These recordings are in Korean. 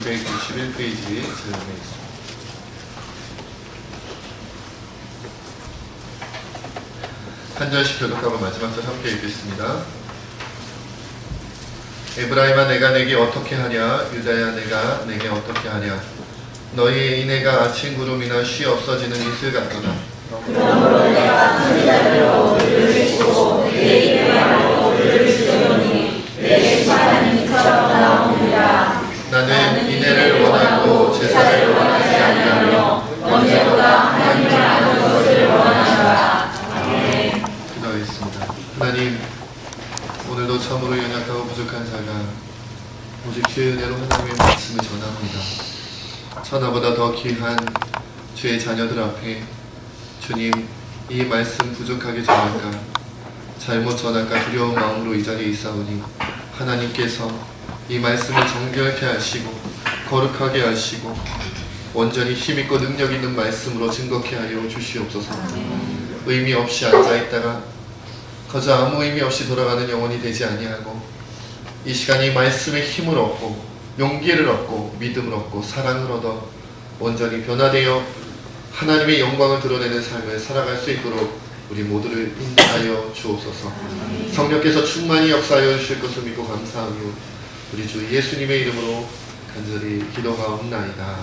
291페이지에 제공해 있습니다. 한 절씩 교독하고 마지막 절 함께 읽겠습니다. 에브라임아 내가 내게 어떻게 하랴 유다야 내가 내게 어떻게 하랴 너희의 인애가 아침 구름이나 쉬 없어지는 이슬 같도다. 그러므로 내가 선지자들로 우리를 주고 내 이름으로 우리를 주시오니 내 하나님처럼 나옵니다. 나는 인애를 원하고 제사를 원하지 아니하며 언제보다 하나님을 아는 것을 원하노라. 아멘. 기도하겠습니다. 하나님, 오늘도 참으로 연약하고 부족한 자가 오직 주의 은혜로 하나님의 말씀을 전합니다. 천하보다 더 귀한 주의 자녀들 앞에 주님, 이 말씀 부족하게 전할까 잘못 전할까 두려운 마음으로 이 자리에 있사오니 하나님께서 이 말씀을 정결케 하시고 거룩하게 하시고 온전히 힘있고 능력 있는 말씀으로 증거케 하여 주시옵소서. 의미 없이 앉아있다가 거저 아무 의미 없이 돌아가는 영혼이 되지 아니하고 이 시간이 말씀의 힘을 얻고 용기를 얻고 믿음을 얻고 사랑을 얻어 온전히 변화되어 하나님의 영광을 드러내는 삶을 살아갈 수 있도록 우리 모두를 인도하여 주옵소서. 성령께서 충만히 역사하여 주실 것을 믿고 감사하며 우리 주 예수님의 이름으로 간절히 기도하옵나이다.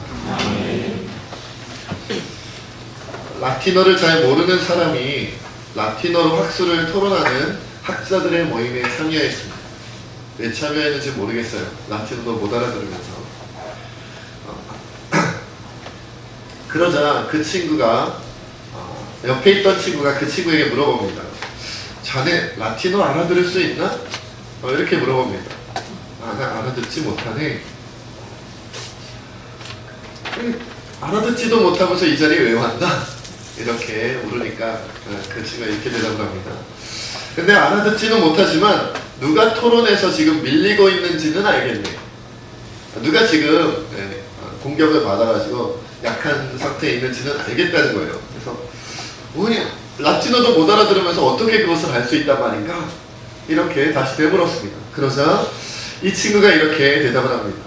라틴어를 잘 모르는 사람이 라틴어로 학술을 토론하는 학자들의 모임에 참여했습니다. 왜 참여했는지 모르겠어요. 라틴어도 못 알아들으면서. 그러자 그 친구가 옆에 있던 친구가 그 친구에게 물어봅니다. 자네 라틴어 알아들을 수 있나? 이렇게 물어봅니다. 나 알아듣지 못하네. 알아듣지도 못하면서 이 자리에 왜 왔나? 이렇게 물으니까 그 친구가 이렇게 대답을 합니다. 근데 알아듣지는 못하지만 누가 토론에서 지금 밀리고 있는지는 알겠네. 누가 지금 공격을 받아가지고 약한 상태에 있는지는 알겠다는 거예요. 그래서 우리 라틴어도 못 알아들으면서 어떻게 그것을 알 수 있단 말인가? 이렇게 다시 되물었습니다. 그러자 이 친구가 이렇게 대답을 합니다.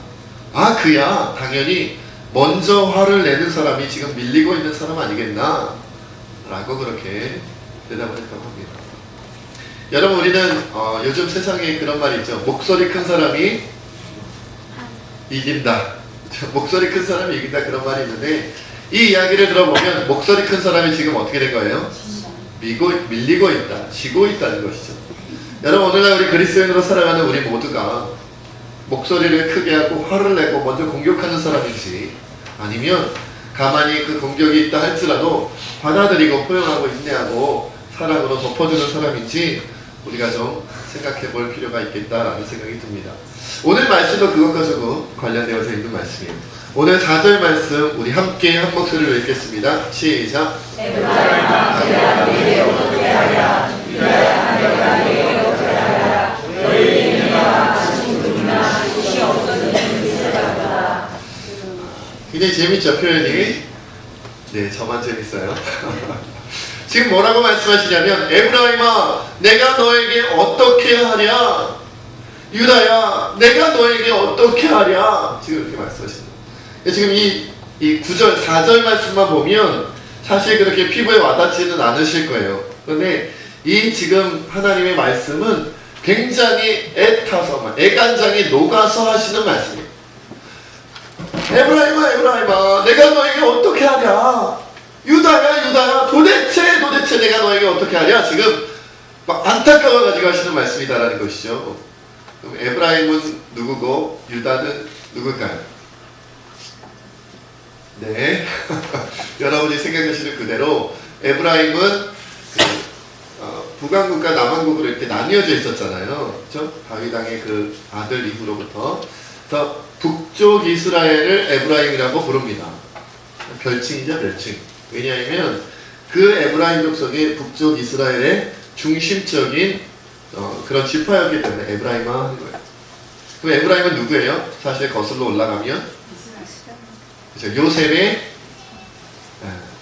아, 그야 당연히 먼저 화를 내는 사람이 지금 밀리고 있는 사람 아니겠나? 라고 그렇게 대답을 했다고 합니다. 여러분, 우리는 요즘 세상에 그런 말이 있죠. 목소리 큰 사람이 이긴다. 목소리 큰 사람이 이긴다, 그런 말이 있는데 이 이야기를 들어보면 목소리 큰 사람이 지금 어떻게 된 거예요? 밀리고 있다, 지고 있다는 것이죠. 여러분, 오늘날 우리 그리스도인으로 살아가는 우리 모두가 목소리를 크게 하고 화를 내고 먼저 공격하는 사람인지 아니면 가만히 그 공격이 있다 할지라도 받아들이고 포용하고 인내하고 사랑으로 덮어주는 사람인지 우리가 좀 생각해 볼 필요가 있겠다라는 생각이 듭니다. 오늘 말씀도 그것과 조금 관련되어서 있는 말씀이에요. 오늘 4절 말씀 우리 함께 한 목소리로 읽겠습니다. 시작. 에브라임아 내가 네게 어떻게 하랴 유다야 내가 네게 어떻게 하랴 너희 인애가 아침 구름이나 쉬 없어지는 이슬 같도다. 굉장히 재밌죠, 표현이? 네, 저만 재밌어요. 지금 뭐라고 말씀하시냐면 에브라임아 내가 너에게 어떻게 하랴 유다야 내가 너에게 어떻게 하랴 지금 이렇게 말씀하십니다. 지금 이 9절 4절 말씀만 보면 사실 그렇게 피부에 와닿지는 않으실 거예요. 그런데 이 지금 하나님의 말씀은 굉장히 애타서 애간장이 녹아서 하시는 말씀이에요. 에브라임아 에브라임아 내가 너에게 어떻게 하랴 유다야 유다야 도대체 내가 너에게 어떻게 하랴 지금 막 안타까워가지고 하시는 말씀이다라는 것이죠. 그럼 에브라임은 누구고 유다는 누굴까요? 네. 여러분이 생각하시는 그대로 에브라임은 북왕국과 남왕국으로 이렇게 나뉘어져 있었잖아요. 그렇죠? 다윗 왕의 그 아들 이후로부터. 그래서 북쪽 이스라엘을 에브라임이라고 부릅니다. 별칭이죠, 별칭. 왜냐하면 그 에브라임 족속이 북쪽 이스라엘의 중심적인 그런 지파였기 때문에 에브라임아 하는 거예요. 그럼 에브라임은 누구예요? 사실 거슬러 올라가면 그렇죠? 요셉의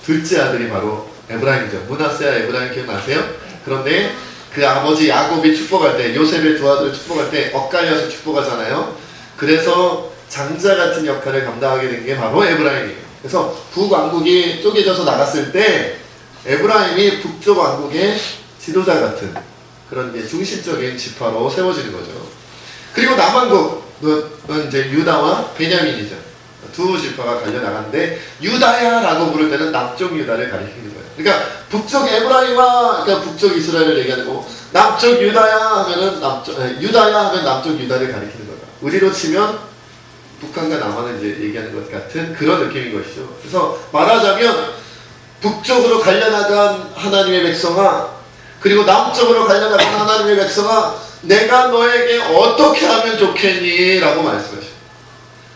둘째 아들이 바로 에브라임이죠. 므낫세와 에브라임 기억나세요? 그런데 그 아버지 야곱이 축복할 때 요셉의 두 아들을 축복할 때 엇갈려서 축복하잖아요. 그래서 장자 같은 역할을 감당하게 된 게 바로 에브라임이에요. 그래서 북왕국이 쪼개져서 나갔을 때 에브라임이 북쪽 왕국의 지도자 같은 그런 게 중심적인 지파로 세워지는 거죠. 그리고 남왕국은 이제 유다와 베냐민이죠. 두 지파가 갈려 나갔는데 유다야라고 부를 때는 남쪽 유다를 가리키는 거예요. 그러니까 북쪽 에브라임과 그러니까 북쪽 이스라엘을 얘기하는 거고 남쪽 유다야 하면은 유다야 하면 남쪽 유다를 가리키는 거다. 우리로 치면 북한과 남한을 이제 얘기하는 것 같은 그런 느낌인 것이죠. 그래서 말하자면 북쪽으로 갈려나간 하나님의 백성아, 그리고 남쪽으로 갈려나간 하나님의 백성아, 내가 너에게 어떻게 하면 좋겠니? 라고 말씀하셔요.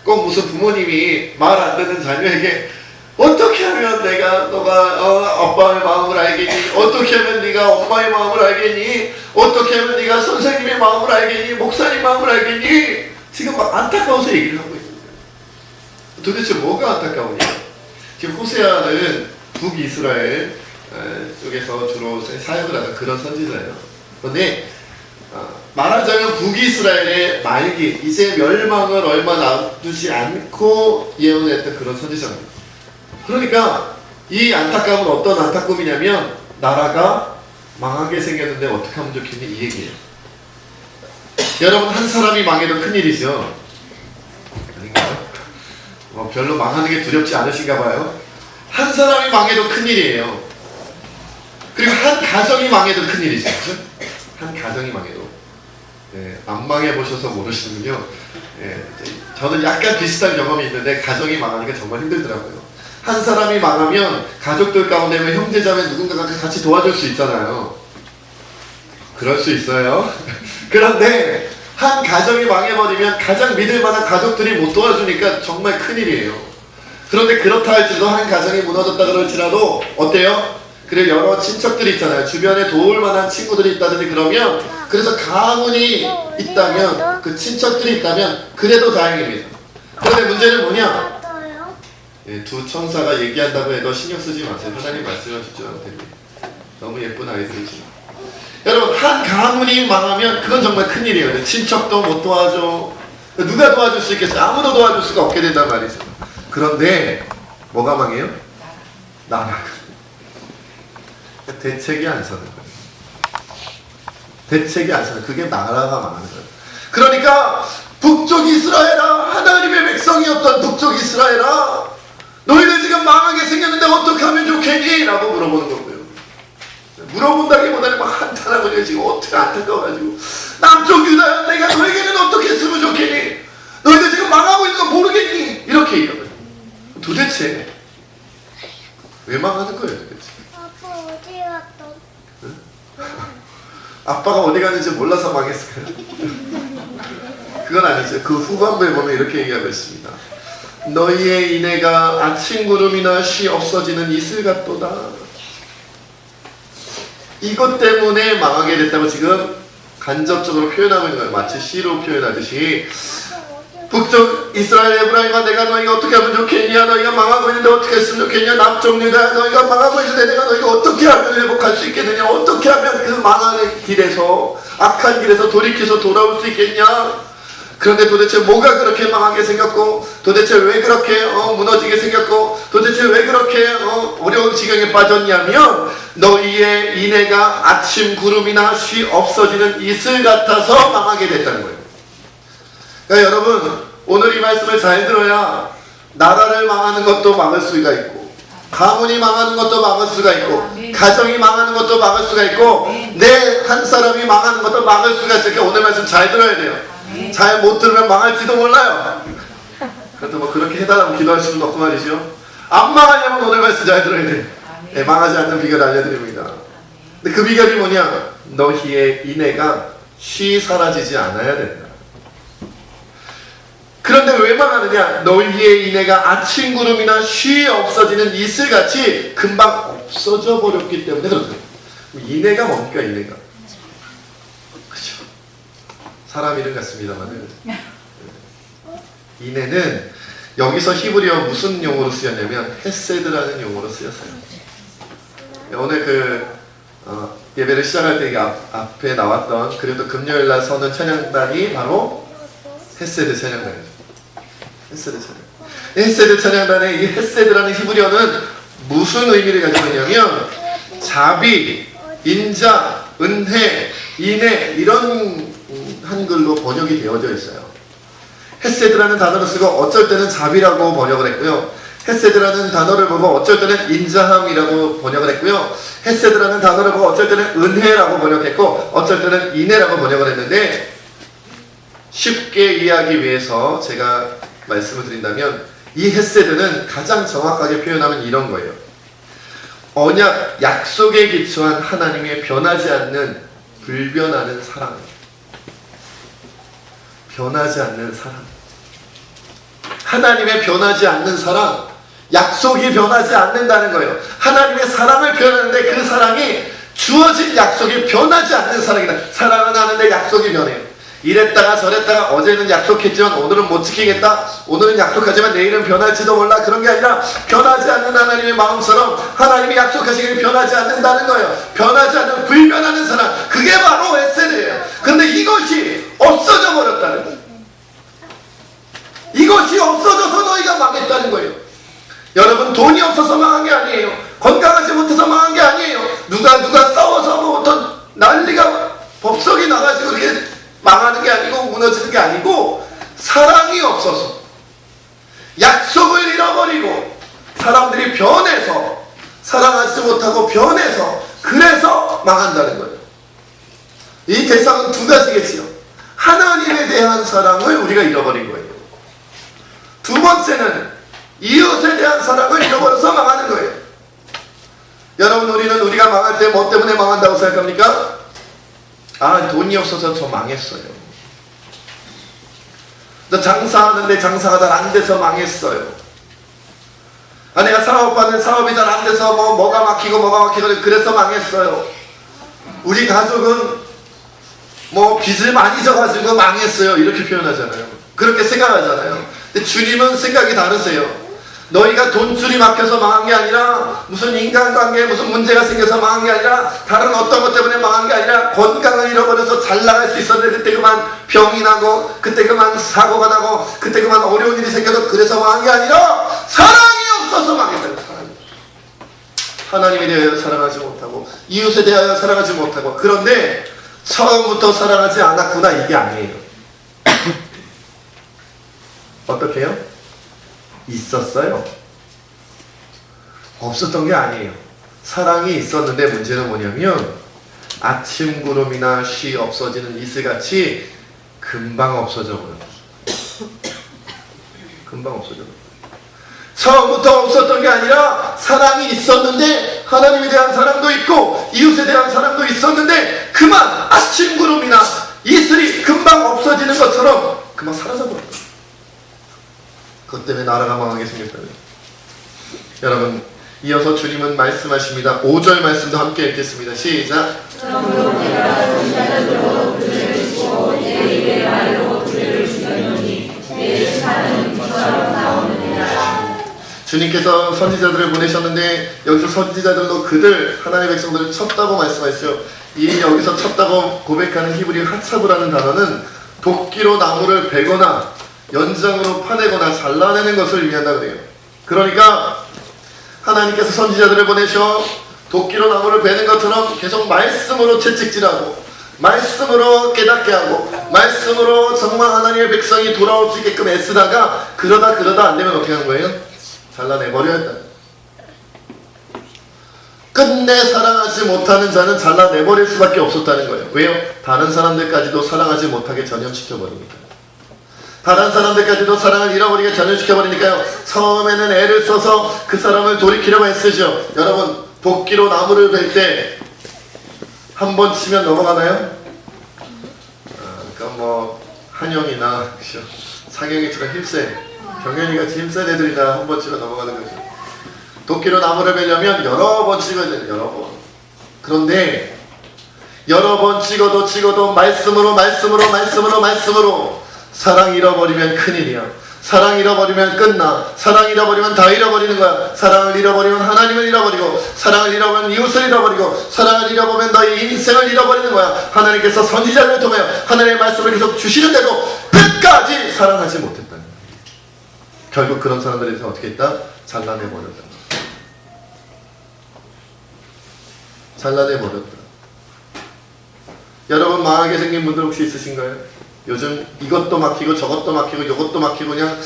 꼭 무슨 부모님이 말 안 듣는 자녀에게 어떻게 하면 너가 아빠의 마음을 알겠니? 어떻게 하면 네가 엄마의 마음을 알겠니? 어떻게 하면 네가 선생님의 마음을 알겠니? 목사님 마음을 알겠니? 지금 막 안타까워서 얘기를 하고 있는 거예요. 도대체 뭐가 안타까우냐? 지금 호세아는 북이스라엘 쪽에서 주로 사역을 하는 그런 선지자예요. 그런데 말하자면 북이스라엘의 말기, 이제 멸망을 얼마 남두지 않고 예언했던 그런 선지자입니다. 그러니까 이 안타까움은 어떤 안타까움이냐면 나라가 망하게 생겼는데 어떻게 하면 좋겠니? 이 얘기예요. 여러분, 한 사람이 망해도 큰일이죠. 아닌가요? 별로 망하는 게 두렵지 않으신가 봐요. 한 사람이 망해도 큰일이에요. 그리고 한 가정이 망해도 큰일이죠. 그렇죠? 한 가정이 망해도. 안 망해보셔서 모르시는군요. 저는 약간 비슷한 경험이 있는데 가정이 망하는 게 정말 힘들더라고요. 한 사람이 망하면 가족들 가운데 왜 형제자매 누군가가 같이 도와줄 수 있잖아요. 그럴 수 있어요. 그런데 한 가정이 망해버리면 가장 믿을 만한 가족들이 못 도와주니까 정말 큰일이에요. 그런데 그렇다 할지라도 한 가정이 무너졌다 그럴지라도 어때요? 그래 여러 친척들이 있잖아요. 주변에 도울 만한 친구들이 있다든지 그러면 그래서 가문이 있다면 그 친척들이 있다면 그래도 다행입니다. 그런데 문제는 뭐냐? 두 천사가 얘기한다고 해도 신경 쓰지 마세요. 하나님 말씀을 집중하면 됩니다. 너무 예쁜 아이들이지. 여러분, 한 가문이 망하면 그건 정말 큰일이에요. 친척도 못 도와줘. 누가 도와줄 수 있겠어요? 아무도 도와줄 수가 없게 된단 말이죠. 그런데 뭐가 망해요? 나라가. 대책이 안 서는 거예요. 대책이 안 서는 거예요. 그게 나라가 망하는 거예요. 그러니까 북쪽 이스라엘아, 하나님의 백성이었던 북쪽 이스라엘아, 너희들 지금 망하게 생겼는데 어떻게 하면 좋겠니? 라고 물어보는 거고요. 물어본다기보다는 막 한탄하고 지금 어떻게 안타까워가지고 남쪽 유다야, 내가 너에게는 어떻게 했으면 좋겠니? 너희들 지금 망하고 있는 거 모르겠니? 이렇게 얘기하거든요. 도대체 왜 망하는 거예요? 도대체 아빠 어디 갔어? 응? 아빠가 어디 갔는지 몰라서 망했어요. 그건 아니죠. 그 후반부에 보면 이렇게 얘기하고 있습니다. 너희의 인애가 아침 구름이나 쉬 없어지는 이슬 같도다. 이것 때문에 망하게 됐다고 지금 간접적으로 표현하고 있는 거예요. 마치 시로 표현하듯이 북쪽 이스라엘 에브라임아, 내가 너희가 어떻게 하면 좋겠냐? 너희가 망하고 있는데 어떻게 했으면 좋겠냐? 남쪽 유다, 너희가 망하고 있는데 내가 너희가 어떻게 하면 회복할 수 있겠느냐? 어떻게 하면 그 망하는 길에서, 악한 길에서 돌이켜서 돌아올 수 있겠냐? 그런데 도대체 뭐가 그렇게 망하게 생겼고, 도대체 왜 그렇게 무너지게 생겼고, 도대체 왜 그렇게 어려운 지경에 빠졌냐면 너희의 인애가 아침 구름이나 쉬 없어지는 이슬 같아서 망하게 됐다는 거예요. 그러니까 여러분, 오늘 이 말씀을 잘 들어야 나라를 망하는 것도 막을 수가 있고, 가문이 망하는 것도 막을 수가 있고, 가정이 망하는 것도 막을 수가 있고, 내 한 사람이 망하는 것도 막을 수가 있으니까 오늘 말씀 잘 들어야 돼요. 잘 못 들으면 망할지도 몰라요. 그래도 뭐 그렇게 해달라고 기도할 수는 없고 말이죠. 안 망하려면 오늘 말씀 잘 들어야 돼요. 네, 망하지 않는 비결 알려드립니다. 근데 그 비결이 뭐냐? 너희의 인애가 쉬 사라지지 않아야 된다. 그런데 왜 망하느냐? 너희의 인애가 아침 구름이나 쉬 없어지는 이슬같이 금방 없어져 버렸기 때문에 그렇습니다. 인애가 뭡니까? 인애가 그렇죠? 사람 이름 같습니다만은 인애는 여기서 히브리어 무슨 용어로 쓰였냐면 헤세드라는 용어로 쓰였어요. 오늘 예배를 시작할 때 앞에 나왔던 그래도 금요일날 서는 찬양단이 바로 헤세드 찬양단이죠. 헤세드 찬양. 헤세드 찬양단의 이 헤세드라는 히브리어는 무슨 의미를 가지고 있냐면 자비, 인자, 은혜, 인애 이런 한글로 번역이 되어져 있어요. 헤세드라는 단어를 쓰고 어쩔 때는 자비라고 번역을 했고요. 헤세드라는 단어를 보고 어쩔 때는 인자함이라고 번역을 했고요. 헤세드라는 단어를 보고 어쩔 때는 은혜라고 번역했고 어쩔 때는 인애라고 번역을 했는데 쉽게 이해하기 위해서 제가 말씀을 드린다면 이 헤세드는 가장 정확하게 표현하면 이런 거예요. 언약, 약속에 기초한 하나님의 변하지 않는 불변하는 사랑. 변하지 않는 사랑. 하나님의 변하지 않는 사랑. 약속이 변하지 않는다는 거예요. 하나님의 사랑을 표현하는데 그 사랑이 주어진 약속이 변하지 않는 사랑이다. 사랑은 하는데 약속이 변해요. 이랬다가 저랬다가 어제는 약속했지만 오늘은 못 지키겠다. 오늘은 약속하지만 내일은 변할지도 몰라. 그런 게 아니라 변하지 않는 하나님의 마음처럼 하나님이 약속하시기를 변하지 않는다는 거예요. 변하지 않는 불변하는 사랑. 그게 바로 헤세드예요. 그런데 이것이 없어져 버렸다는 거예요. 이것이 없어져서 너희가 망했다는 거예요. 여러분 돈이 없어서 망한 게 아니에요. 건강하지 못해서 망한 게 아니에요. 누가 싸워서 뭐 어떤 난리가 법석이 나가지고 이렇게 망하는 게 아니고 무너지는 게 아니고 사랑이 없어서 약속을 잃어버리고 사람들이 변해서 사랑하지 못하고 변해서 그래서 망한다는 거예요. 이 대상은 두 가지겠지요. 하나님에 대한 사랑을 우리가 잃어버린 거예요. 두 번째는 이웃에 대한 사랑을 잃어버려서 망하는 거예요. 여러분 우리가 망할 때 뭐 때문에 망한다고 생각합니까? 아 돈이 없어서 저 망했어요. 저 장사하는데 장사가 잘 안 돼서 망했어요. 아 내가 사업하는 사업이 잘 안 돼서 뭐가 막히고 그래서 망했어요. 우리 가족은 뭐 빚을 많이 져가지고 망했어요. 이렇게 표현하잖아요. 그렇게 생각하잖아요. 근데 주님은 생각이 다르세요. 너희가 돈줄이 막혀서 망한 게 아니라 무슨 인간관계에 무슨 문제가 생겨서 망한 게 아니라 다른 어떤 것 때문에 망한 게 아니라 건강을 잃어버려서 잘 나갈 수 있었는데 그때 그만 병이 나고 그때 그만 사고가 나고 그때 그만 어려운 일이 생겨서 그래서 망한 게 아니라 사랑이 없어서 망했다는 거예요. 하나님에 대하여 사랑하지 못하고 이웃에 대하여 사랑하지 못하고 그런데 처음부터 사랑하지 않았구나 이게 아니에요. 어떻게 해요? 있었어요. 없었던 게 아니에요. 사랑이 있었는데 문제는 뭐냐면 아침 구름이나 쉬 없어지는 이슬같이 금방 없어져 버렸어요. 금방 없어져 버렸어요. 처음부터 없었던 게 아니라 사랑이 있었는데 하나님에 대한 사랑도 있고 이웃에 대한 사랑도 있었는데 그만 아침 구름이나 이슬이 금방 없어지는 것처럼 그만 사라져버렸어요. 그것 때문에 나라가 망하게 생겼다는 여러분 이어서 주님은 말씀하십니다. 5절 말씀도 함께 읽겠습니다. 시작. 주님께서 선지자들을 보내셨는데 여기서 선지자들도 그들 하나님의 백성들을 쳤다고 말씀하시죠. 이 여기서 쳤다고 고백하는 히브리 하차브라는 단어는 도끼로 나무를 베거나 연장으로 파내거나 잘라내는 것을 의미한다 그래요. 그러니까 하나님께서 선지자들을 보내셔 도끼로 나무를 베는 것처럼 계속 말씀으로 채찍질하고 말씀으로 깨닫게 하고 말씀으로 정말 하나님의 백성이 돌아올 수 있게끔 애쓰다가 그러다 안 되면 어떻게 하는 거예요? 잘라내버려야 한다. 끝내 사랑하지 못하는 자는 잘라내버릴 수밖에 없었다는 거예요. 왜요? 다른 사람들까지도 사랑하지 못하게 전염시켜버리니까. 다른 사람들까지도 사랑을 잃어버리게 전염시켜버리니까요. 처음에는 애를 써서 그 사람을 돌이키려고 애쓰죠. 여러분 도끼로 나무를 벨 때 한 번 치면 넘어가나요? 그러니까 뭐 한영이나 상영이처럼 힘센 경현이같이 힘센 애들이나 한 번 치면 넘어가는 거죠. 도끼로 나무를 베려면 여러 번 찍어야 돼요. 여러 번. 그런데 여러 번 찍어도 말씀으로 사랑 잃어버리면 큰일이야. 사랑 잃어버리면 끝나. 사랑 잃어버리면 다 잃어버리는 거야. 사랑을 잃어버리면 하나님을 잃어버리고 사랑을 잃어버리면 이웃을 잃어버리고 사랑을 잃어버리면 너의 인생을 잃어버리는 거야. 하나님께서 선지자를 통하여 하나님의 말씀을 계속 주시는 대로 끝까지 사랑하지 못했다는 거야. 결국 그런 사람들에 대해서 어떻게 했다? 잘라내버렸다. 잘라내버렸다. 여러분 망하게 생긴 분들 혹시 있으신가요? 요즘 이것도 막히고 저것도 막히고 이것도 막히고 그냥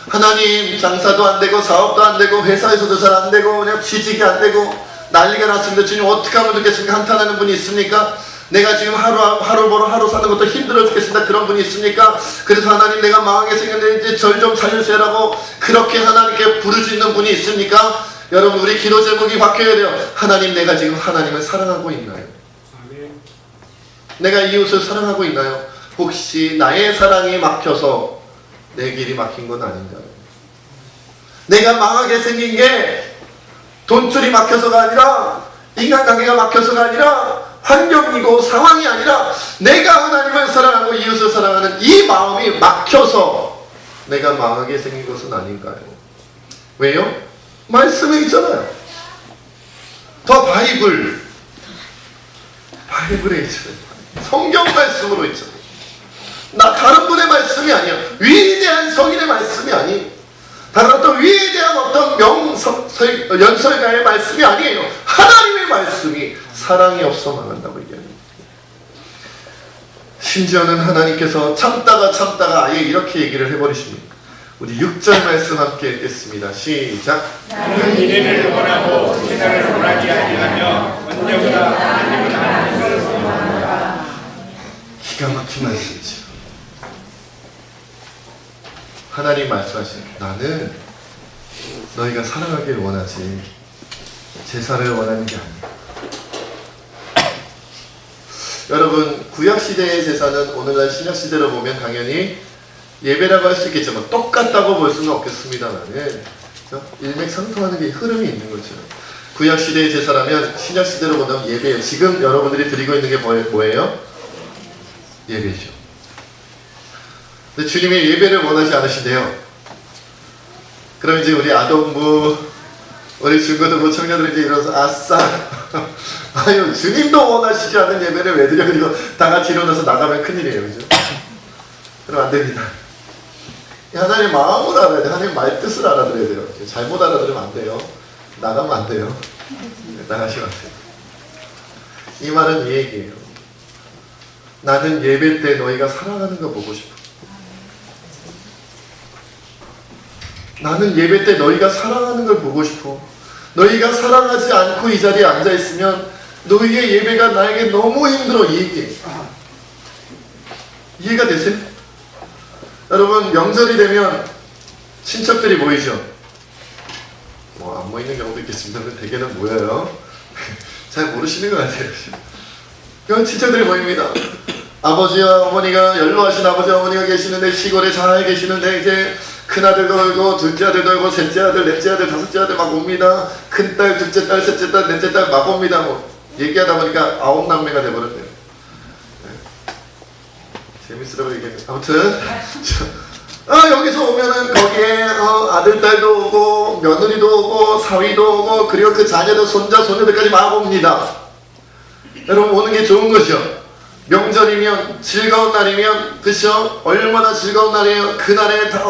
하나님 장사도 안 되고 사업도 안 되고 회사에서도 잘 안 되고 그냥 취직이 안 되고 난리가 났습니다. 주님 어떻게 하면 좋겠습니까? 한탄하는 분이 있습니까? 내가 지금 하루 벌어 하루 사는 것도 힘들어 죽겠습니다. 그런 분이 있습니까? 그래서 하나님 내가 망하게 생겼는데 이제 절 좀 살려주세요라고 그렇게 하나님께 부르짖는 분이 있습니까? 여러분 우리 기도 제목이 바뀌어야 돼요. 하나님 내가 지금 하나님을 사랑하고 있나요? 내가 이웃을 사랑하고 있나요? 혹시 나의 사랑이 막혀서 내 길이 막힌 건 아닌가요? 내가 망하게 생긴 게 돈줄이 막혀서가 아니라 인간관계가 막혀서가 아니라 환경이고 상황이 아니라 내가 하나님을 사랑하고 이웃을 사랑하는 이 마음이 막혀서 내가 망하게 생긴 것은 아닌가요? 왜요? 말씀에 있잖아요. 더 바이블에 있잖아요. 성경 말씀으로 있잖아요. 나 다른 분의 말씀이 아니야. 위대한 성인의 말씀이 아니. 다른 어떤 위대한 어떤 연설가의 말씀이 아니에요. 하나님의 말씀이 사랑이 없어 망한다고 얘기합니다. 심지어는 하나님께서 참다가 아예 이렇게 얘기를 해버리십니다. 우리 6절 말씀 함께 읽겠습니다. 시작. 나는 이래를 원하고 세상을 원하지 아니하며 언제보다 하나님을 원한다. 기가 막힌 말씀이죠. 하나님 말씀하시는 나는 너희가 사랑하길 원하지 제사를 원하는 게 아니야. 여러분 구약시대의 제사는 오늘날 신약시대로 보면 당연히 예배라고 할 수 있겠지만 똑같다고 볼 수는 없겠습니다만은 일맥상통하는 게 흐름이 있는 거죠. 구약시대의 제사라면 신약시대로 보면 예배예요. 지금 여러분들이 드리고 있는 게 뭐예요? 예배죠. 근데 주님이 예배를 원하지 않으신대요. 그럼 이제 우리 아동부, 우리 중고등부 청년들이 이제 일어나서 아싸 아유 주님도 원하시지 않는 예배를 왜 드려. 그리고 다 같이 일어나서 나가면 큰일이에요. 그죠? 그럼 안 됩니다. 하나님 마음을 알아야 돼요. 하나님 말뜻을 알아들어야 돼요. 잘못 알아들으면 안 돼요. 나가면 안 돼요. 나가시면 안 돼요. 이 말은 이 얘기예요. 나는 예배 때 너희가 살아가는 거 보고 싶어. 나는 예배 때 너희가 사랑하는 걸 보고 싶어. 너희가 사랑하지 않고 이 자리에 앉아있으면 너희의 예배가 나에게 너무 힘들어. 이 얘기예요. 이해가 되세요? 여러분 명절이 되면 친척들이 모이죠. 뭐 안 모이는 경우도 있겠습니다만 대개는 모여요. 잘 모르시는 것 같아요. 그럼 친척들이 모입니다. 아버지와 어머니가 연로하신 아버지와 어머니가 계시는데 시골에 잘 계시는데 이제 큰아들도 오고 둘째 아들도 오고 셋째 아들 넷째 아들 다섯째 아들 막 옵니다. 큰딸 둘째 딸 셋째 딸 넷째 딸 막 옵니다. 뭐 얘기하다 보니까 9남매가 돼버렸네요. 재밌으라고 얘기합니다. 아무튼 여기서 오면은 거기에 아들 딸도 오고 며느리도 오고 사위도 오고 그리고 그 자녀들 손자 손녀들까지 막 옵니다. 여러분 오는 게 좋은 거죠. 명절이면 즐거운 날이면 그쵸? 얼마나 즐거운 날이에요. 그날에 다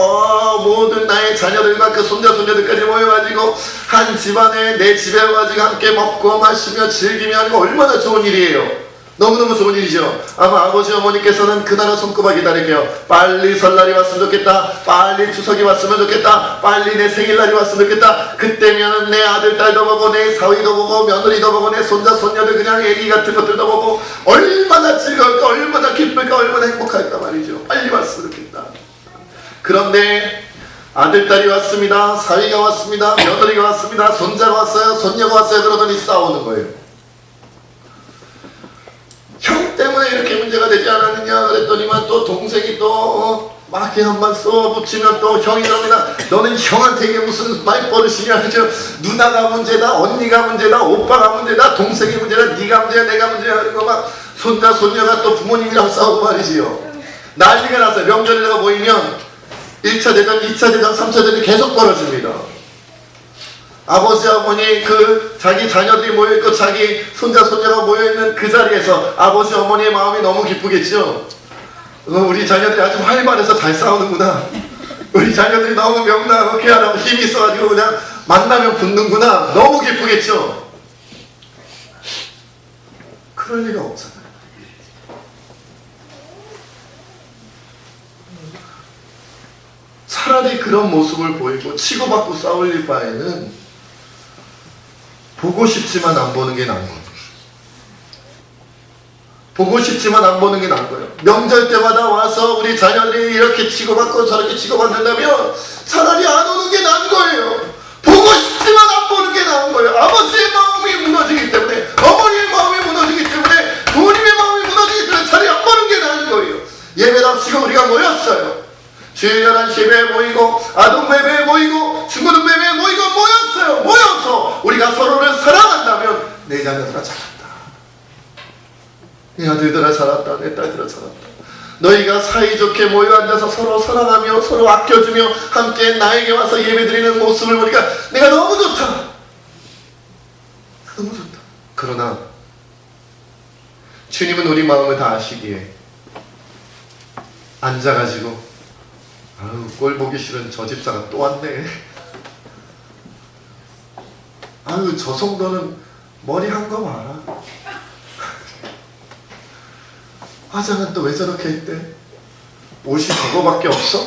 모든 나의 자녀들과 그 손자 손녀들까지 모여가지고 한 집안에 내 집에 와가지고 함께 먹고 마시며 즐기며 하는 거 얼마나 좋은 일이에요. 너무너무 좋은 일이죠. 아마 아버지 어머니께서는 그날을 손꼽아 기다릴게요. 빨리 설날이 왔으면 좋겠다. 빨리 추석이 왔으면 좋겠다. 빨리 내 생일날이 왔으면 좋겠다. 그때면 내 아들 딸도 보고 내 사위도 보고 며느리도 보고 내 손자 손녀들 그냥 애기 같은 것들도 보고 얼마나 즐거울까 얼마나 기쁠까 얼마나 행복할까 말이죠. 빨리 왔으면 좋겠다. 그런데 아들 딸이 왔습니다. 사위가 왔습니다. 며느리가 왔습니다. 손자가 왔어요. 손녀가 왔어요. 그러더니 싸우는 거예요. 형 때문에 이렇게 문제가 되지 않았느냐 그랬더니만 또 동생이 또 막 한번 쏘붙이면 또 형이 그럽니다. 너는 형한테 이게 무슨 말버릇이냐. 그죠? 누나가 문제다 언니가 문제다 오빠가 문제다 동생이 문제다 네가 문제야 내가 문제야 하는 거 막 손자 손녀가 또 부모님이랑 싸우고 말이지요. 난리가 났어요. 명절이라고 모이면 1차 대전 2차 대전 3차 대전이 계속 벌어집니다. 아버지 어머니 그 자기 자녀들이 모여있고 자기 손자 손녀가 모여있는 그 자리에서 아버지 어머니의 마음이 너무 기쁘겠죠. 우리 자녀들이 아주 활발해서 잘 싸우는구나. 우리 자녀들이 너무 명랑하고 귀하고 힘이 있어가지고 그냥 만나면 붙는구나. 너무 기쁘겠죠? 그럴 리가 없잖아요. 차라리 그런 모습을 보이고 치고받고 싸울 바에는 보고 싶지만 안 보는 게 나은 거예요. 보고 싶지만 안 보는 게 나은 거예요. 명절 때마다 와서 우리 자녀들이 이렇게 치고받고 저렇게 치고받는다면 차라리 안 오는 게 나은 거예요. 보고 싶지만 안 보는 게 나은 거예요. 아버지의 마음이 무너지기 때문에, 어머니의 마음이 무너지기 때문에, 부모님의 마음이 무너지기 때문에 차라리 안 보는 게 나은 거예요. 예배답시고 우리가 모였어요. 주일 11시 예배에 모이고, 아동 예배에 모이고, 중고등 예배에 모이고 모였어요. 모여서 우리가 서로를 사랑한다면 내 자녀들아 잘한다. 내 아들들아 잘한다. 내 딸들아 잘한다. 너희가 사이좋게 모여 앉아서 서로 사랑하며 서로 아껴주며 함께 나에게 와서 예배드리는 모습을 보니까 내가 너무 좋다. 너무 좋다. 그러나 주님은 우리 마음을 다 아시기에 앉아가지고 아유 꼴 보기 싫은 저 집사가 또 왔네. 아유 저 성도는 머리 한 거 봐라. 화장은 또 왜 저렇게 했대? 옷이 저거밖에 없어?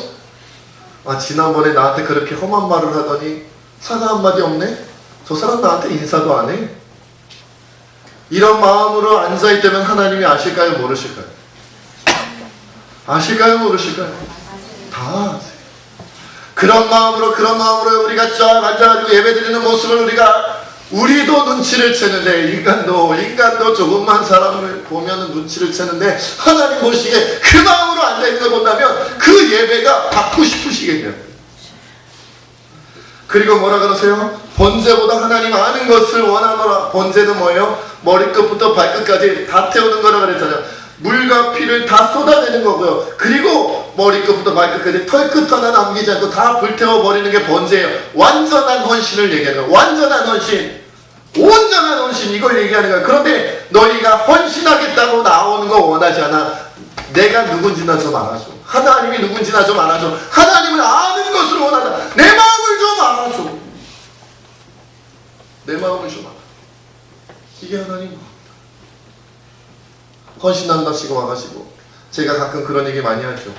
아 지난번에 나한테 그렇게 험한 말을 하더니 사과 한마디 없네? 저 사람 나한테 인사도 안 해? 이런 마음으로 앉아있다면 하나님이 아실까요? 모르실까요? 아실까요? 모르실까요? 다 아세요. 그런 마음으로 우리가 쫙 앉아가지고 예배드리는 모습을 우리도 눈치를 채는데 인간도 조금만 사람을 보면 눈치를 채는데 하나님 보시기에 그 마음으로 앉아있는 걸 본다면 그 예배가 받고 싶으시겠네요. 그리고 뭐라 그러세요? 번제보다 하나님 아는 것을 원하노라. 번제는 뭐예요? 머리끝부터 발끝까지 다 태우는 거라 그랬잖아요. 물과 피를 다 쏟아내는 거고요. 그리고 머리끝부터 발끝까지 털끝 하나 남기지 않고 다 불태워 버리는 게 번제예요. 완전한 헌신을 얘기하는 거예요. 완전한 헌신, 온전한 헌신, 이걸 얘기하는 거예요. 그런데 너희가 헌신하겠다고 나오는 거 원하지 않아. 내가 누군지나 좀 알아줘. 하나님이 누군지나 좀 알아줘. 하나님을 아는 것을 원한다. 내 마음을 좀 알아줘. 내 마음을 좀 알아. 이게 하나님 헌신한답시고 와가지고 제가 가끔 그런 얘기 많이 하죠.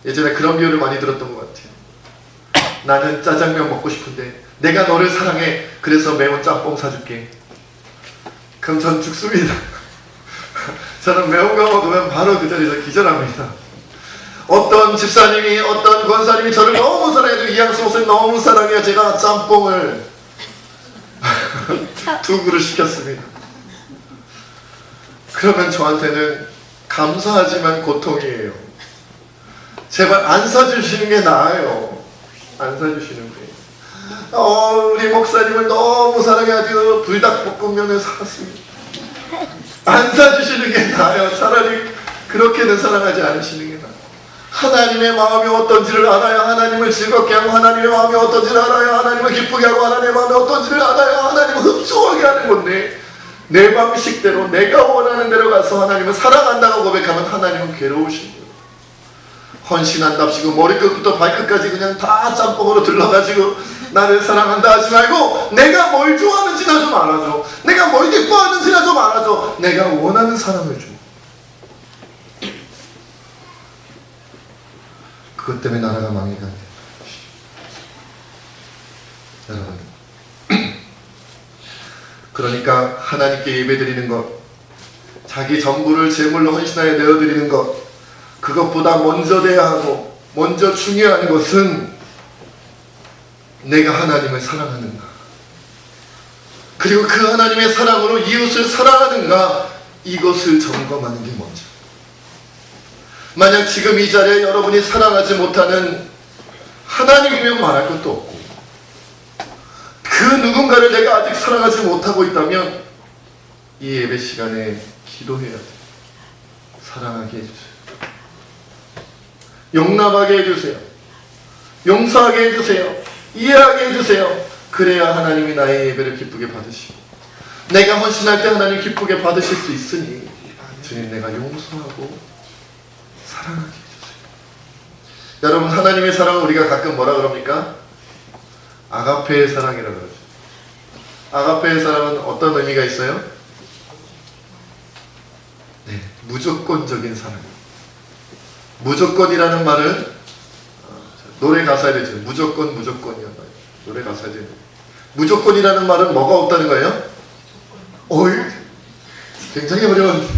예전에 그런 비유를 많이 들었던 것 같아요. 나는 짜장면 먹고 싶은데 내가 너를 사랑해. 그래서 매운 짬뽕 사줄게. 그럼 전 죽습니다. 저는 매운 거 먹으면 바로 그 자리에서 기절합니다. 어떤 집사님이 어떤 권사님이 저를 너무 사랑해도 이양수 목사님 너무 사랑해요. 제가 짬뽕을 2그릇 시켰습니다. 그러면 저한테는 감사하지만 고통이에요. 제발 안 사주시는 게 나아요. 안 사주시는 게. 우리 목사님을 너무 사랑해가지고 불닭볶음면을 사왔습니다. 안 사주시는 게 나아요. 차라리 그렇게는 사랑하지 않으시는 게 나아요. 하나님의 마음이 어떤지를 알아야 하나님을 즐겁게 하고, 하나님의 마음이 어떤지를 알아야 하나님을 기쁘게 하고, 하나님의 마음이 어떤지를 알아야 하나님을 흡수하게 하는 건데, 내 방식대로 내가 원하는 대로 가서 하나님을 사랑한다고 고백하면 하나님은 괴로우신 거예요. 헌신한답시고 머리끝부터 발끝까지 그냥 다 짬뽕으로 들러가지고 나를 사랑한다 하지 말고 내가 뭘 좋아하는지 나 좀 알아줘. 내가 뭘 기뻐하는지 나 좀 알아줘. 내가 원하는 사랑을 줘. 그것 때문에 나라가 망해가 안 돼. 여러분, 그러니까 하나님께 예배드리는 것, 자기 전부를 제물로 헌신하여 내어드리는 것, 그것보다 먼저 돼야 하고 먼저 중요한 것은 내가 하나님을 사랑하는가, 그리고 그 하나님의 사랑으로 이웃을 사랑하는가, 이것을 점검하는 게 먼저. 만약 지금 이 자리에 여러분이 사랑하지 못하는, 하나님이면 말할 것도 없고 그 누군가를 내가 아직 사랑하지 못하고 있다면 이 예배 시간에 기도해야 돼요. 사랑하게 해주세요. 용납하게 해주세요. 용서하게 해주세요. 이해하게 해주세요. 그래야 하나님이 나의 예배를 기쁘게 받으시고 내가 헌신할 때 하나님 기쁘게 받으실 수 있으니 주님 내가 용서하고 사랑하게 해주세요. 여러분, 하나님의 사랑은 우리가 가끔 뭐라 그럽니까? 아가페의 사랑이라고 그러죠. 아가페의 사랑은 어떤 의미가 있어요? 네, 무조건적인 사랑. 무조건이라는 말은 노래 가사에 되죠. 무조건이야. 노래 가사에 되죠. 무조건이라는 말은 뭐가 없다는 거예요? 어이? 굉장히 어려운.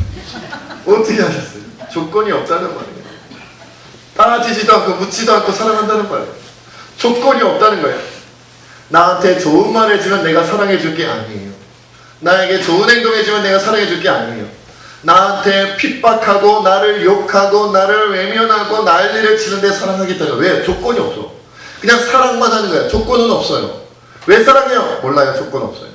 어떻게 하셨어요? 조건이 없다는 말이에요. 따지지도 않고 묻지도 않고 사랑한다는 말이에요. 조건이 없다는 거예요. 나한테 좋은 말 해주면 내가 사랑해줄 게 아니에요. 나에게 좋은 행동 해주면 내가 사랑해줄 게 아니에요. 나한테 핍박하고 나를 욕하고 나를 외면하고 난리를 치는데 사랑하겠다는 거예요. 왜? 조건이 없어. 그냥 사랑만 하는 거예요. 조건은 없어요. 왜 사랑해요? 몰라요. 조건 없어요.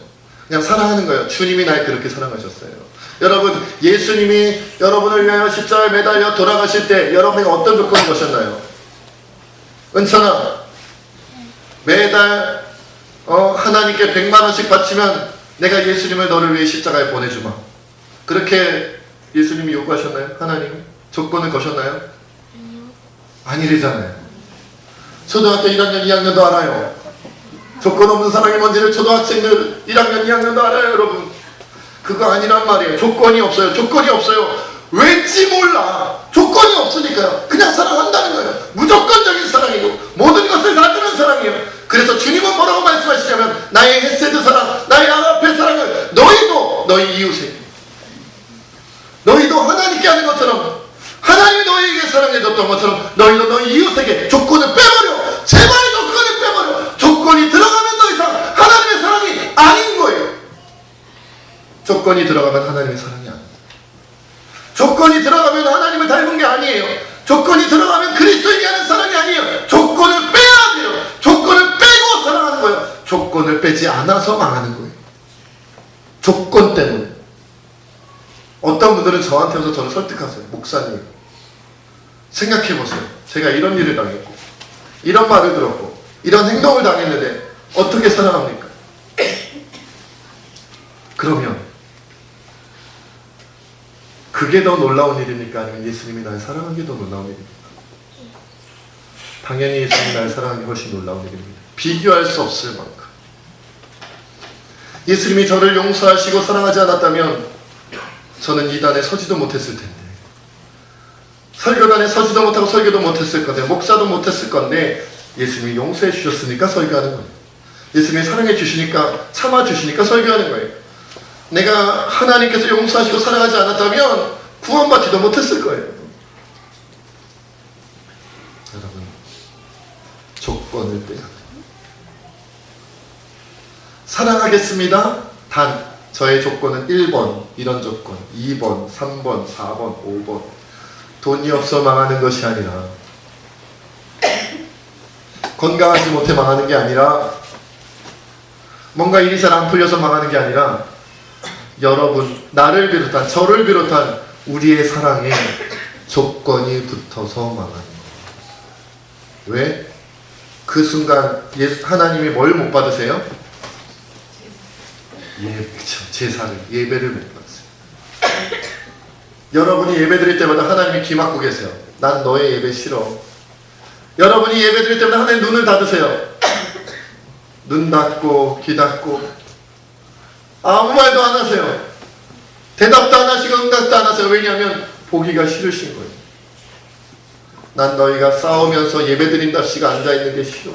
그냥 사랑하는 거예요. 주님이 날 그렇게 사랑하셨어요. 여러분, 예수님이 여러분을 위하여 십자가에 매달려 돌아가실 때 여러분에게 어떤 조건을 거셨나요? 은천아, 매달 하나님께 100만원씩 바치면 내가 예수님을 너를 위해 십자가에 보내주마. 그렇게 예수님이 요구하셨나요? 하나님 조건을 거셨나요? 아니래잖아요. 초등학교 1학년 2학년도 알아요. 조건 없는 사랑이 뭔지를 초등학생들 1학년 2학년도 알아요. 여러분, 그거 아니란 말이에요. 조건이 없어요. 조건이 없어요. 왠지 몰라. 조건이 없으니까요. 그냥 사랑한다는 거예요. 무조건적인 사랑이고 모든 것을 다 주는 사랑이에요. 그래서 주님은 뭐라고 말씀하시냐면, 나의 헤세드 사랑, 나의 아가페 사랑을 너희도 너희 이웃에게, 너희도 하나님께 하는 것처럼, 하나님이 너희에게 사랑해줬던 것처럼 너희도 너희 이웃에게 조건을 빼버려. 제발 조건을 빼버려. 조건이 들어가면 더 이상 하나님의 사랑이 아닌 거예요. 조건이 들어가면 하나님의 사랑이 아니에요. 조건이 들어가면 하나님을 닮은 게 아니에요. 조건이 들어가면 그리스도에게 하는 사랑이 아니에요. 조건을 빼야 돼요. 조건을 빼고 사랑하는 거예요. 조건을 빼지 않아서 망하는 거예요. 조건 때문에. 어떤 분들은 저한테 와서 저를 설득하세요. 목사님, 생각해보세요. 제가 이런 일을 당했고 이런 말을 들었고 이런 행동을 당했는데 어떻게 사랑합니까? 그러면 그게 더 놀라운 일입니까? 아니면 예수님이 날 사랑한 게 더 놀라운 일입니까? 당연히 예수님이 날 사랑한 게 훨씬 놀라운 일입니다. 비교할 수 없을 만큼. 예수님이 저를 용서하시고 사랑하지 않았다면 저는 이 단에 서지도 못했을 텐데, 설교단에 서지도 못하고 설교도 못했을 건데, 목사도 못했을 건데, 예수님이 용서해 주셨으니까 설교하는 거예요. 예수님이 사랑해 주시니까, 참아 주시니까 설교하는 거예요. 내가 하나님께서 용서하시고 사랑하지 않았다면 구원받지도 못했을 거예요. 여러분, 조건을 빼야 돼요. 사랑하겠습니다. 단 저의 조건은 1번 이런 조건, 2번, 3번, 4번, 5번. 돈이 없어 망하는 것이 아니라, 건강하지 못해 망하는 게 아니라, 뭔가 일이 잘 안 풀려서 망하는 게 아니라, 여러분, 나를 비롯한, 저를 비롯한 우리의 사랑에 조건이 붙어서 망하는 거예요. 왜? 그 순간 하나님이 뭘 못 받으세요? 그쵸. 제사를, 예배를 못 받으세요. 여러분이 예배 드릴 때마다 하나님이 귀 막고 계세요. 난 너의 예배 싫어. 여러분이 예배 드릴 때마다 하나님 눈을 닫으세요. 눈 닫고 귀 닫고 아무 말도 안 하세요. 대답도 안 하시고 응답도 안 하세요. 왜냐하면 보기가 싫으신 거예요. 난 너희가 싸우면서 예배 드린답시고 앉아있는 게 싫어.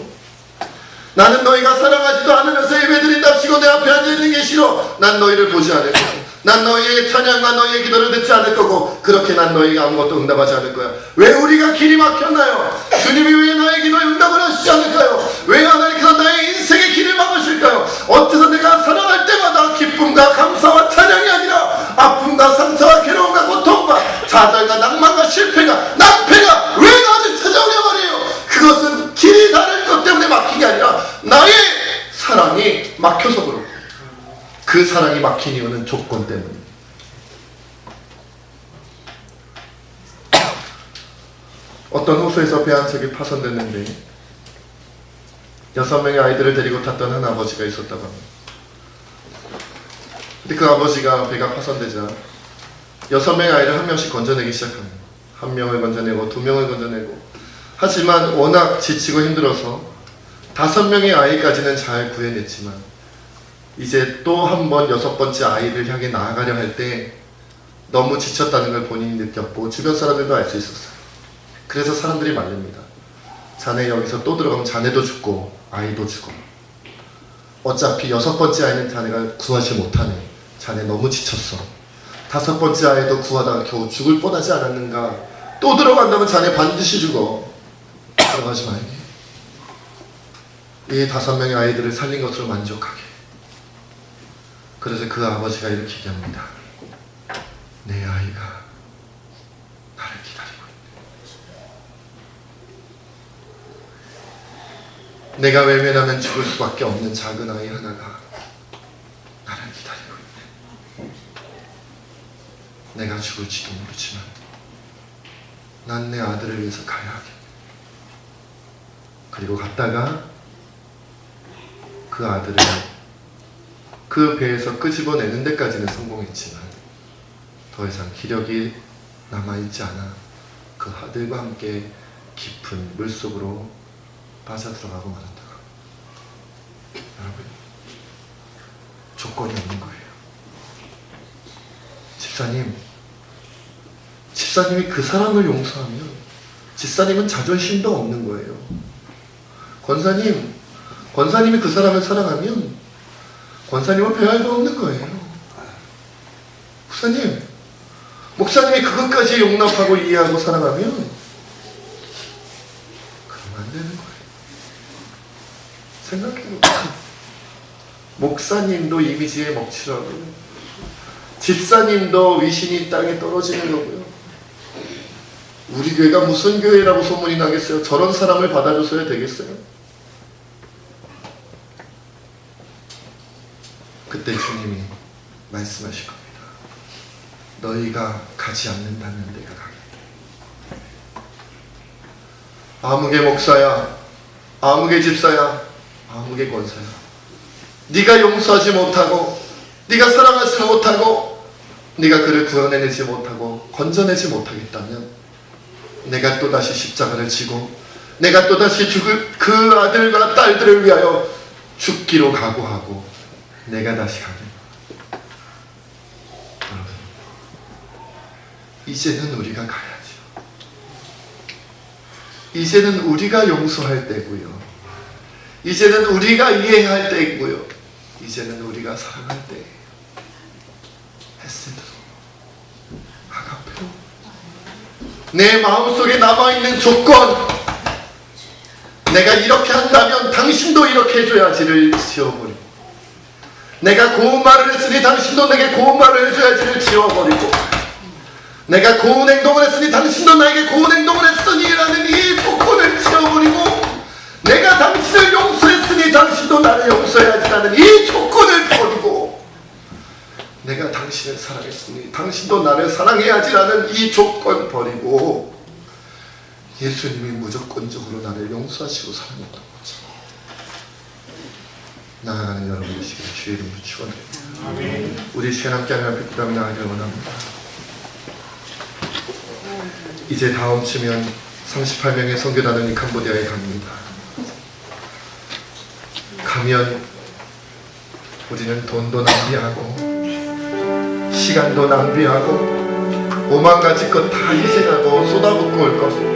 나는 너희가 사랑하지도 않으면서 예배드린답시고 내 앞에 앉아있는 게 싫어. 난 너희를 보지 않을 거고, 난 너희의 찬양과 너희의 기도를 듣지 않을 거고, 그렇게 난 너희가 아무것도 응답하지 않을 거야. 왜 우리가 길이 막혔나요? 주님이 왜 나의 기도에 응답을 하시지 않을까요? 왜 하나님께서 나의 인생의 길을 막으실까요? 어째서 내가 사랑할 때마다 기쁨과 감사와 찬양이 아니라 아픔과 상처와 괴로움과 고통과 좌절과 낭만과 실패가, 낭패가 왜 나를 찾아오냐 말이에요. 그것은 길이 다른 것 때문에 막힌 게 아니라 나의 사랑이 막혀서 그렇고, 그 사랑이 막힌 이유는 조건 때문입니다. 어떤 호수에서 배 한 척이 파손됐는데 6명의 아이들을 데리고 탔던 한 아버지가 있었다고 합니다. 근데 그 아버지가 배가 파손되자 6명의 아이를 한 명씩 건져내기 시작합니다. 1명을 건져내고 2명을 건져내고 하지만 워낙 지치고 힘들어서 5명의 아이까지는 잘 구해냈지만 이제 또 한 번 6번째 아이를 향해 나아가려 할 때 너무 지쳤다는 걸 본인이 느꼈고 주변 사람들도 알 수 있었어요. 그래서 사람들이 말립니다. 자네 여기서 또 들어가면 자네도 죽고 아이도 죽어. 어차피 6번째 아이는 자네가 구하지 못하네. 자네 너무 지쳤어. 5번째 아이도 구하다가 겨우 죽을 뻔하지 않았는가. 또 들어간다면 자네 반드시 죽어. 들어가지 말게. 이 5명의 아이들을 살린 것으로 만족하게. 그래서 그 아버지가 이렇게 얘기합니다. 내 아이가 나를 기다리고 있네. 내가 외면하면 죽을 수밖에 없는 작은 아이 하나가 나를 기다리고 있네. 내가 죽을지도 모르지만 난 내 아들을 위해서 가야 하겠네. 그리고 갔다가 그 아들을 그 배에서 끄집어내는 데까지는 성공했지만 더 이상 기력이 남아있지 않아 그 아들과 함께 깊은 물속으로 빠져들어가고 말았다가 여러분, 조건이 없는 거예요. 집사님이 그 사람을 용서하면 집사님은 자존심도 없는 거예요. 권사님이 그 사람을 사랑하면 권사님은 배알도 없는 거예요. 목사님이 그것까지 용납하고 이해하고 사랑하면 그러면 안 되는 거예요. 생각해보세요. 목사님도 이미지에 먹칠하고요. 집사님도 위신이 땅에 떨어지는 거고요. 우리 교회가 무슨 교회라고 소문이 나겠어요? 저런 사람을 받아줘서야 되겠어요? 그때 주님이 말씀하실 겁니다. 너희가 가지 않는다면 내가 가겠다. 아무개 목사야, 아무개 집사야, 아무개 권사야, 네가 용서하지 못하고 네가 사랑하지 못하고 네가 그를 구원해내지 못하고 건져내지 못하겠다면 내가 또다시 십자가를 지고 내가 또다시 죽을 그 아들과 딸들을 위하여 죽기로 각오하고 내가 다시 가겠다. 여러분, 이제는 우리가 가야죠. 이제는 우리가 용서할 때고요. 이제는 우리가 이해할 때이고요. 이제는 우리가 사랑할 때예요. 헤세드로, 아가페로. 내 마음속에 남아있는 조건, 내가 이렇게 한다면 당신도 이렇게 해줘야지를 지워버리고, 내가 고운 말을 했으니 당신도 내게 고운 말을 해줘야지를 지워버리고, 내가 고운 행동을 했으니 당신도 나에게 고운 행동을 했으니 라는 이 조건을 지워버리고, 내가 당신을 용서했으니 당신도 나를 용서해야지라는 이 조건을 버리고, 내가 당신을 사랑했으니 당신도 나를 사랑해야지라는 이 조건 버리고 예수님이 무조건적으로 나를 용서하시고 사랑했던 거죠. 나아가는 여러분 되시길 주의 이름으로 축원드립니다. 우리 시간 함께 하나님 앞에 기도하며 나아가길 원합니다. 이제 다음 주면 38명의 선교단원이 캄보디아에 갑니다. 가면 우리는 돈도 낭비하고 시간도 낭비하고 오만 가지 것 다 희생하고 쏟아붓고 올 겁니다.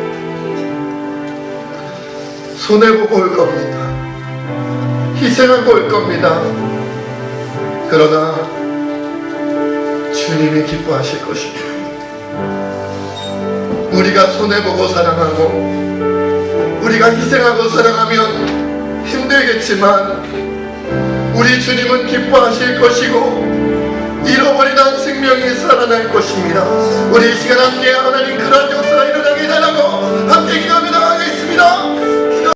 손해보고 올 겁니다. 희생하고 올 겁니다. 그러나 주님이 기뻐하실 것입니다. 우리가 손해보고 사랑하고 우리가 희생하고 사랑하면 힘들겠지만 우리 주님은 기뻐하실 것이고 잃어버린 한 생명이 살아날 것입니다. 우리 이 시간 함께 하나님 그런 역사가 일어나게 해달라고 함께 기도하며 나아가겠습니다.